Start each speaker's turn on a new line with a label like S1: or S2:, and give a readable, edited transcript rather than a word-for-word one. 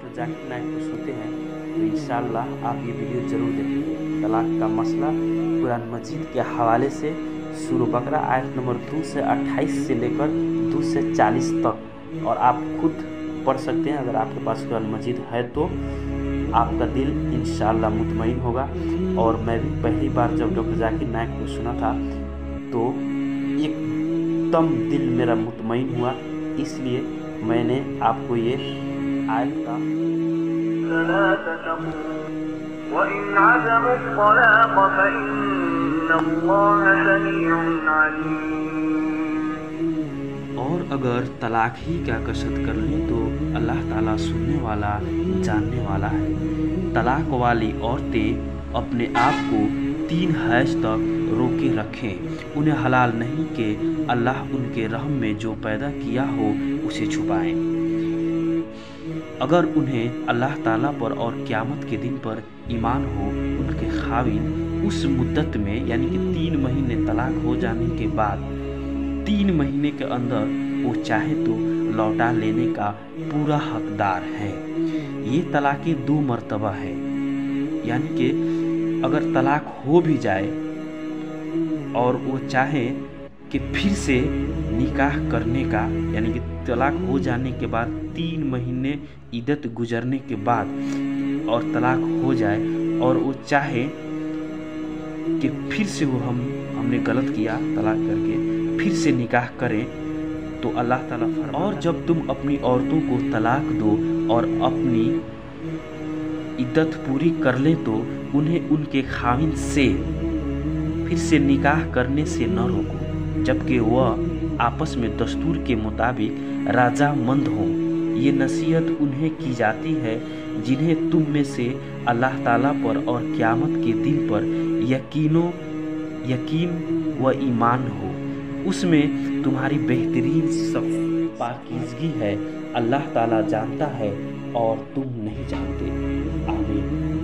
S1: Doctor Zakir Naik को सुनते हैं तो इंशाअल्लाह आप ये वीडियो ज़रूर देखेंगे। तलाक का मसला कुरान मजीद के हवाले से सूरह बकरा आयत नंबर 2 से 28 से लेकर 2 से 40 तक, और आप खुद पढ़ सकते हैं। अगर आपके पास कुरान मजीद है तो आपका दिल इंशाअल्लाह मुतमईन होगा। और मैं भी पहली बार जब डॉक्टर जाकिर नाइक को सुना था तो एकदम दिल मेरा मुतमईन हुआ, इसलिए मैंने आपको ये आयत का और अगर तलाक ही का कसरत कर लें तो अल्लाह ताला सुनने वाला, जानने वाला है। तलाक वाली औरतें अपने आप को 3 हैज तक रोके रखें। उन्हें हलाल नहीं कि अल्लाह उनके रहम में जो पैदा किया हो उसे छुपाएं। अगर उन्हें अल्लाह ताला पर और क़यामत के दिन पर ईमान हो, उनके खाविन उस मुद्दत में यानी कि 3 महीने तलाक हो जाने के बाद 3 महीने के अंदर वो चाहे तो लौटा लेने का पूरा हकदार है। ये तलाक़ें 2 मर्तबा है, यानी कि अगर तलाक हो भी जाए और वो चाहे कि फिर से निकाह करने का, यानी कि तलाक हो जाने के बाद 3 महीने इद्दत गुजरने के बाद और तलाक हो जाए और वो चाहे कि फिर से वो हमने गलत किया तलाक करके फिर से निकाह करें तो अल्लाह ताला फरमाता है, और जब तुम अपनी औरतों को तलाक दो और अपनी इद्दत पूरी कर ले तो उन्हें उनके खाविन से फिर से निकाह करने से न रोको, जबकि वह आपस में दस्तूर के मुताबिक रजामंद हों। ये नसीहत उन्हें की जाती है जिन्हें तुम में से अल्लाह ताला पर और क़यामत के दिन पर यकीन व ईमान हो। उसमें तुम्हारी बेहतरीन सब पाकीज़गी है। अल्लाह ताला जानता है और तुम नहीं जानते। आमीन।